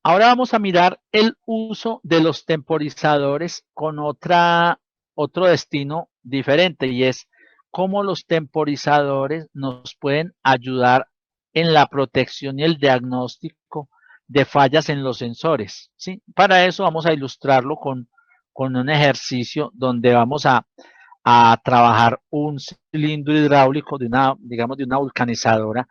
Ahora vamos a mirar el uso de los temporizadores con otro destino diferente, y es cómo los temporizadores nos pueden ayudar en la protección y el diagnóstico de fallas en los sensores, ¿sí? Para eso vamos a ilustrarlo con un ejercicio donde vamos a trabajar un cilindro hidráulico de una, digamos, de una vulcanizadora,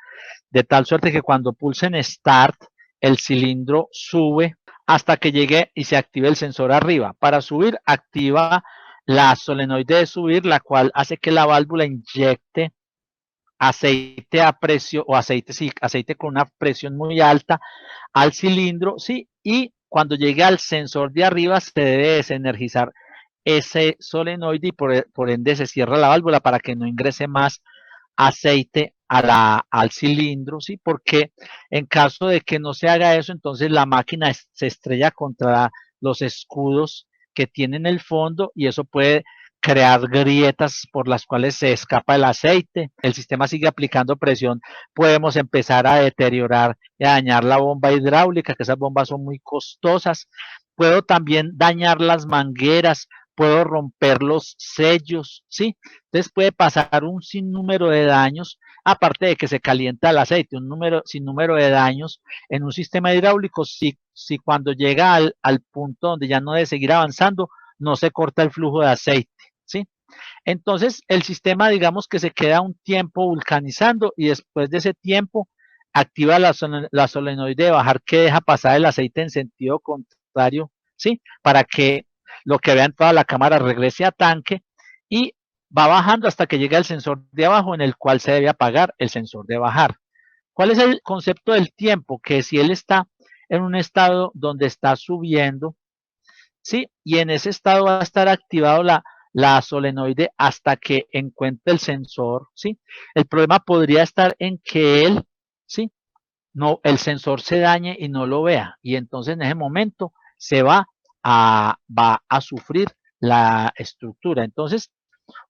de tal suerte que cuando pulsen Start, el cilindro sube hasta que llegue y se active el sensor arriba. Para subir, activa la solenoide de subir, la cual hace que la válvula inyecte aceite a presión, o aceite, sí, aceite con una presión muy alta al cilindro, sí, y cuando llegue al sensor de arriba se debe desenergizar ese solenoide y por ende se cierra la válvula para que no ingrese más aceite al cilindro, ¿sí? Porque en caso de que no se haga eso, entonces la máquina se estrella contra los escudos que tienen el fondo, y eso puede crear grietas por las cuales se escapa el aceite. El sistema sigue aplicando presión, podemos empezar a deteriorar y a dañar la bomba hidráulica, que esas bombas son muy costosas. Puedo también dañar las mangueras, puedo romper los sellos, ¿sí? Entonces puede pasar un sinnúmero de daños, aparte de que se calienta el aceite, un sinnúmero de daños en un sistema hidráulico si cuando llega al punto donde ya no debe seguir avanzando, no se corta el flujo de aceite, ¿sí? Entonces el sistema, digamos que se queda un tiempo vulcanizando, y después de ese tiempo activa la solenoide de bajar, que deja pasar el aceite en sentido contrario, ¿sí? Para que lo que vea en toda la cámara regrese a tanque, y va bajando hasta que llegue al sensor de abajo, en el cual se debe apagar el sensor de bajar. ¿Cuál es el concepto del tiempo? Que si él está en un estado donde está subiendo, ¿sí? Y en ese estado va a estar activado la solenoide hasta que encuentre el sensor, ¿sí? El problema podría estar en que él, ¿sí? No, el sensor se dañe y no lo vea, y entonces en ese momento se va a sufrir la estructura. Entonces,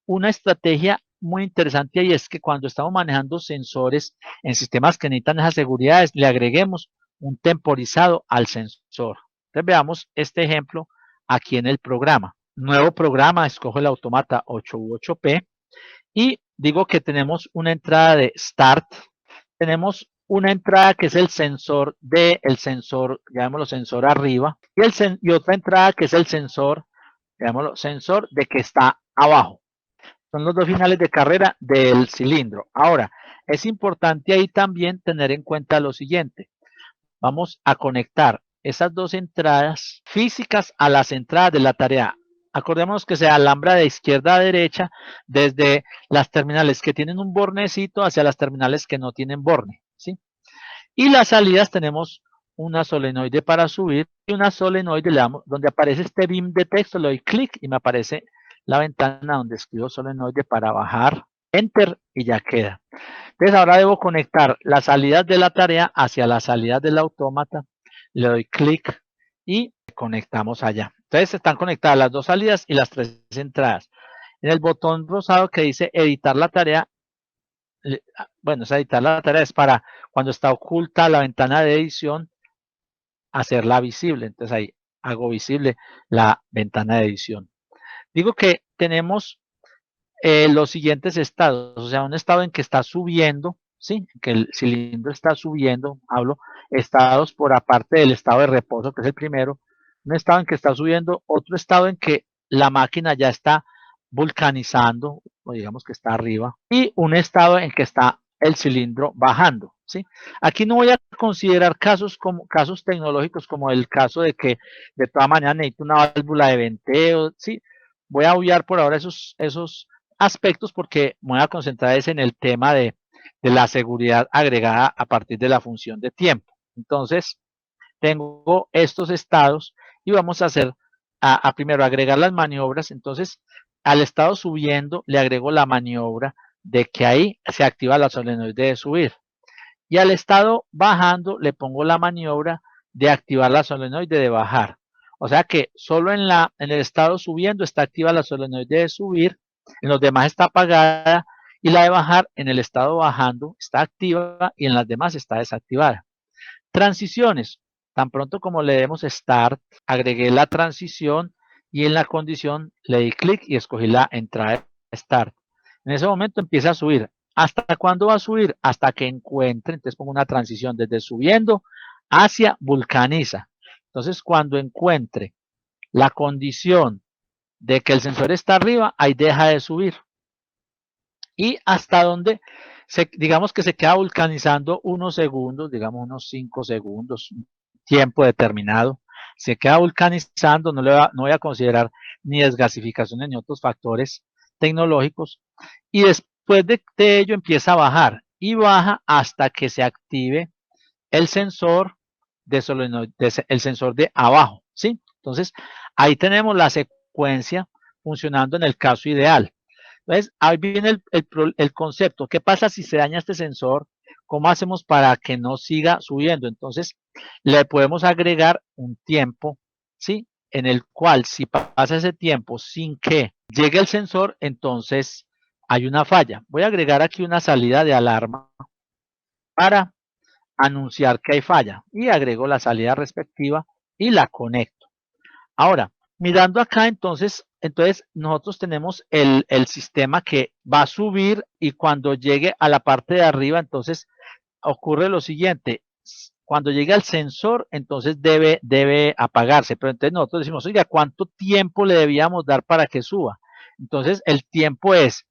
una estrategia muy interesante ahí es que cuando estamos manejando sensores en sistemas que necesitan esas seguridades, le agreguemos un temporizado al sensor. Entonces veamos este ejemplo aquí en el programa. Nuevo programa, escojo el automata 8U8P y digo que tenemos una entrada de Start, tenemos una entrada que es el sensor, llamémoslo sensor arriba, y otra entrada que es el sensor, llamémoslo sensor de que está abajo. Son los dos finales de carrera del cilindro. Ahora, es importante ahí también tener en cuenta lo siguiente. Vamos a conectar esas dos entradas físicas a las entradas de la tarea. Acordémonos que se alambra de izquierda a derecha desde las terminales que tienen un bornecito hacia las terminales que no tienen borne, ¿sí? Y las salidas tenemos una solenoide para subir y una solenoide donde aparece este BIM de texto, le doy clic y me aparece la ventana donde escribo solenoide para bajar, enter, y ya queda. Entonces ahora debo conectar las salidas de la tarea hacia las salidas del autómata, le doy clic y conectamos allá. Entonces están conectadas las dos salidas y las tres entradas. En el botón rosado que dice editar la tarea, bueno, editar la tarea es para cuando está oculta la ventana de edición, hacerla visible. Entonces ahí hago visible la ventana de edición. Digo que tenemos los siguientes estados, o sea, un estado en que está subiendo, ¿sí? Que el cilindro está subiendo, hablo, estados por aparte del estado de reposo, que es el primero, un estado en que está subiendo, otro estado en que la máquina ya está vulcanizando, o digamos que está arriba, y un estado en que está el cilindro bajando, ¿sí? Aquí no voy a considerar casos tecnológicos como el caso de que de todas maneras necesito una válvula de venteo, ¿sí? Voy a obviar por ahora esos aspectos porque me voy a concentrar en el tema de la seguridad agregada a partir de la función de tiempo. Entonces, tengo estos estados y vamos a hacer a primero agregar las maniobras. Entonces, al estado subiendo le agrego la maniobra de que ahí se activa la solenoide de subir, y al estado bajando le pongo la maniobra de activar la solenoide de bajar. O sea que solo en el estado subiendo está activa la solenoide de subir, en los demás está apagada, y la de bajar en el estado bajando está activa y en las demás está desactivada. Transiciones. Tan pronto como le demos Start, agregué la transición y en la condición le di clic y escogí la entrada Start. En ese momento empieza a subir. ¿Hasta cuándo va a subir? Hasta que encuentre, entonces pongo una transición desde subiendo hacia vulcaniza. Entonces cuando encuentre la condición de que el sensor está arriba, ahí deja de subir. Y hasta donde, digamos que se queda vulcanizando unos segundos, digamos unos 5 segundos, tiempo determinado, se queda vulcanizando, no voy a considerar ni desgasificaciones ni otros factores tecnológicos, y después de ello empieza a bajar, y baja hasta que se active el sensor el sensor de abajo, ¿sí? Entonces, ahí tenemos la secuencia funcionando en el caso ideal. Entonces, ahí viene el concepto. ¿Qué pasa si se daña este sensor? ¿Cómo hacemos para que no siga subiendo? Entonces, le podemos agregar un tiempo, ¿sí? En el cual, si pasa ese tiempo sin que llegue el sensor, entonces hay una falla. Voy a agregar aquí una salida de alarma para anunciar que hay falla. Y agrego la salida respectiva y la conecto. Ahora, mirando acá, entonces nosotros tenemos el sistema que va a subir y cuando llegue a la parte de arriba, entonces ocurre lo siguiente. Cuando llegue al sensor, entonces debe apagarse. Pero entonces nosotros decimos, oiga, ¿cuánto tiempo le debíamos dar para que suba? Entonces el tiempo es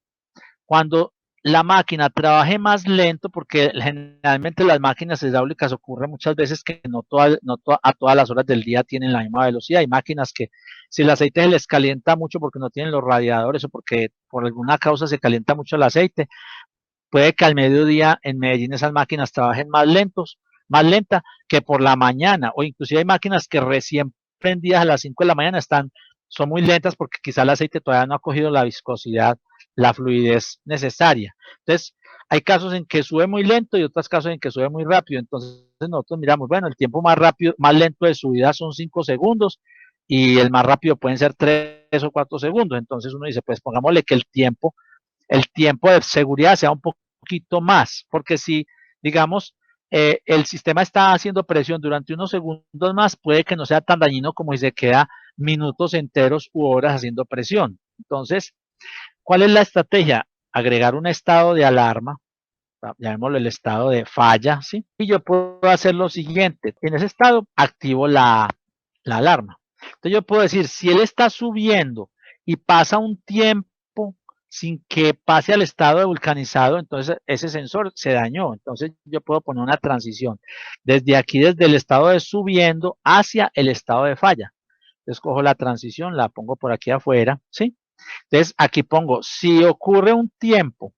cuando la máquina trabaje más lento, porque generalmente las máquinas hidráulicas ocurre muchas veces que a todas las horas del día tienen la misma velocidad. Hay máquinas que si el aceite se les calienta mucho porque no tienen los radiadores o porque por alguna causa se calienta mucho el aceite, puede que al mediodía en Medellín esas máquinas trabajen más lenta que por la mañana, o inclusive hay máquinas que recién prendidas a las 5 de la mañana son muy lentas porque quizá el aceite todavía no ha cogido la viscosidad, la fluidez necesaria. Entonces, hay casos en que sube muy lento y otros casos en que sube muy rápido. Entonces, nosotros miramos, bueno, el tiempo más rápido, más lento de subida son 5 segundos y el más rápido pueden ser 3 o 4 segundos. Entonces, uno dice, pues pongámosle que el tiempo de seguridad sea un poquito más, porque si, digamos, el sistema está haciendo presión durante unos segundos más, puede que no sea tan dañino como si se queda minutos enteros u horas haciendo presión. Entonces, ¿cuál es la estrategia? Agregar un estado de alarma, llamémoslo el estado de falla, ¿sí? Y yo puedo hacer lo siguiente, en ese estado activo la alarma. Entonces yo puedo decir, si él está subiendo y pasa un tiempo sin que pase al estado de vulcanizado, entonces ese sensor se dañó. Entonces yo puedo poner una transición desde aquí, desde el estado de subiendo hacia el estado de falla. Entonces cojo la transición, la pongo por aquí afuera, ¿sí? Entonces aquí pongo, si ocurre un tiempo,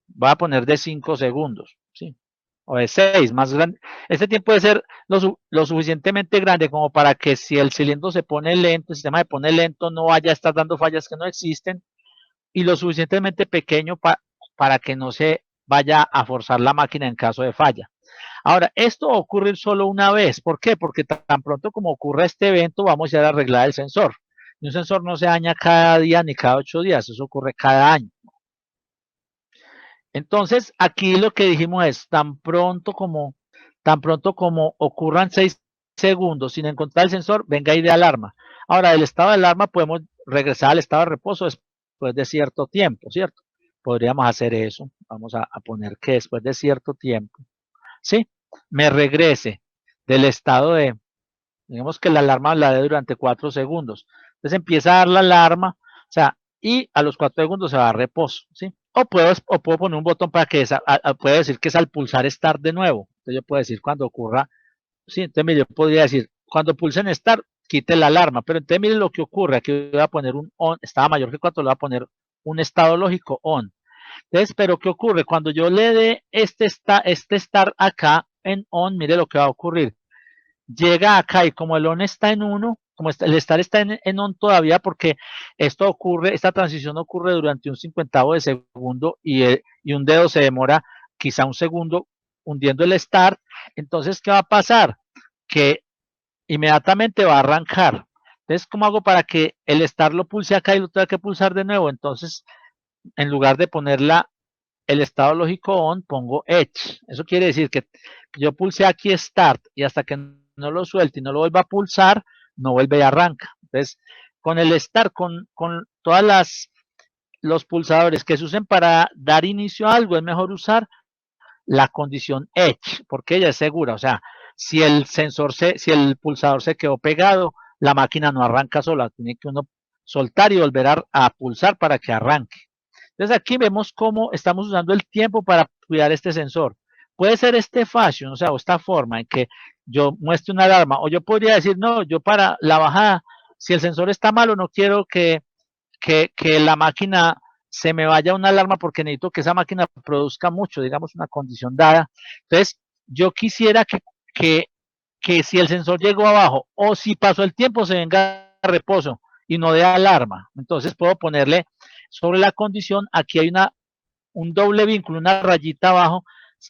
voy a poner de 5 segundos, ¿sí? O de 6, más grande. Este tiempo debe ser lo suficientemente grande como para que si el cilindro se pone lento, el sistema se pone lento, no vaya a estar dando fallas que no existen, y lo suficientemente pequeño para que no se vaya a forzar la máquina en caso de falla. Ahora, esto va a ocurrir solo una vez. ¿Por qué? Porque tan pronto como ocurra este evento, vamos a ir a arreglar el sensor. Y un sensor no se daña cada día ni cada 8 días, eso ocurre cada año. Entonces, aquí lo que dijimos es, tan pronto como ocurran 6 segundos sin encontrar el sensor, venga ahí de alarma. Ahora, del estado de alarma podemos regresar al estado de reposo después de cierto tiempo, ¿cierto? Podríamos hacer eso. Vamos a poner que después de cierto tiempo, ¿sí? Me regrese del estado de, digamos que la alarma la dé durante 4 segundos. Entonces empieza a dar la alarma, o sea, y a los 4 segundos se va a reposo, ¿sí? O puedo poner un botón para que puede decir que es al pulsar Start de nuevo. Entonces yo puedo decir cuando ocurra, sí, entonces mire, yo podría decir, cuando pulsen Start, quite la alarma, pero entonces mire lo que ocurre, aquí voy a poner un on, estaba mayor que 4, le voy a poner un estado lógico on. Entonces, pero ¿qué ocurre? Cuando yo le dé este Start acá en on, mire lo que va a ocurrir. Llega acá y como el on está en 1, como el estar está en on todavía, porque esta transición ocurre durante un 50avo de segundo y un dedo se demora quizá un segundo hundiendo el start. Entonces, ¿qué va a pasar? Que inmediatamente va a arrancar. Entonces, ¿cómo hago para que el start lo pulse acá y lo tenga que pulsar de nuevo? Entonces, en lugar de ponerla el estado lógico on, pongo edge. Eso quiere decir que yo pulse aquí start y hasta que no lo suelte y no lo vuelva a pulsar, no vuelve y arranca. Entonces, con el estar con todas los pulsadores que se usen para dar inicio a algo, es mejor usar la condición edge, porque ella es segura. O sea, si el pulsador se quedó pegado, la máquina no arranca sola, tiene que uno soltar y volver a pulsar para que arranque. Entonces aquí vemos cómo estamos usando el tiempo para cuidar este sensor. Puede ser este fashion, o sea, o esta forma en que yo muestre una alarma, o yo podría decir, no, yo para la bajada, si el sensor está malo, no quiero que la máquina se me vaya una alarma porque necesito que esa máquina produzca mucho, digamos una condición dada. Entonces, yo quisiera que, que si el sensor llegó abajo o si pasó el tiempo se venga a reposo y no dé alarma. Entonces puedo ponerle sobre la condición, aquí hay un doble vínculo, una rayita abajo,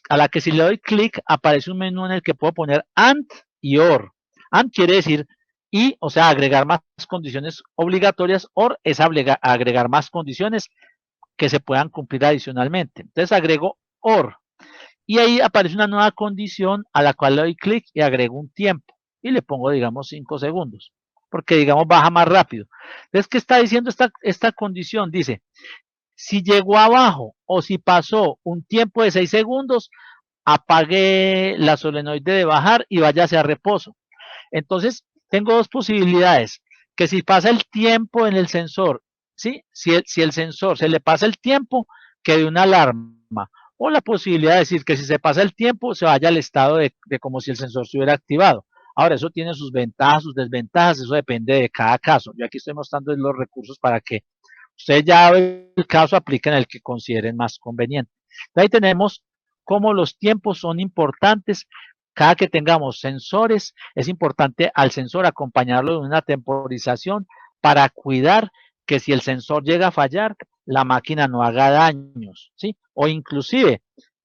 a la que si le doy clic aparece un menú en el que puedo poner AND y OR. AND quiere decir y, o sea, agregar más condiciones obligatorias, OR es agregar más condiciones que se puedan cumplir adicionalmente. Entonces agrego OR y ahí aparece una nueva condición a la cual le doy clic y agrego un tiempo y le pongo, digamos, 5 segundos, porque, digamos, baja más rápido. Entonces, ¿qué está diciendo esta condición? Dice, si llegó abajo o si pasó un tiempo de 6 segundos, apague la solenoide de bajar y váyase a reposo. Entonces, tengo dos posibilidades, que si pasa el tiempo en el sensor, ¿sí? Si el sensor se le pasa el tiempo, que dé una alarma, o la posibilidad de decir que si se pasa el tiempo, se vaya al estado de como si el sensor se hubiera activado. Ahora, eso tiene sus ventajas, sus desventajas, eso depende de cada caso. Yo aquí estoy mostrando los recursos para que ustedes ya el caso apliquen el que consideren más conveniente. Ahí tenemos cómo los tiempos son importantes. Cada que tengamos sensores, es importante al sensor acompañarlo de una temporización para cuidar que si el sensor llega a fallar, la máquina no haga daños, ¿sí? O inclusive,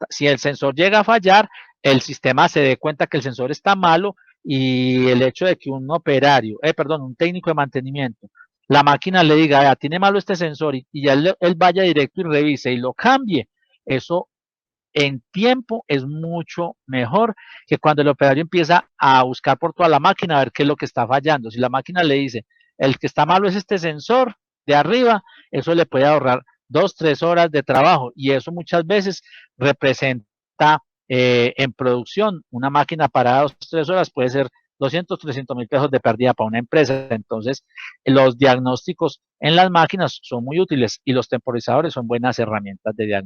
si el sensor llega a fallar, el sistema se dé cuenta que el sensor está malo y el hecho de que un un técnico de mantenimiento, la máquina le diga, tiene malo este sensor y ya él vaya directo y revise y lo cambie, eso en tiempo es mucho mejor que cuando el operario empieza a buscar por toda la máquina a ver qué es lo que está fallando. Si la máquina le dice, el que está malo es este sensor de arriba, eso le puede ahorrar 2, 3 horas de trabajo y eso muchas veces representa en producción una máquina parada 2, 3 horas puede ser 200, 300 mil pesos de pérdida para una empresa. Entonces, los diagnósticos en las máquinas son muy útiles y los temporizadores son buenas herramientas de diagnóstico.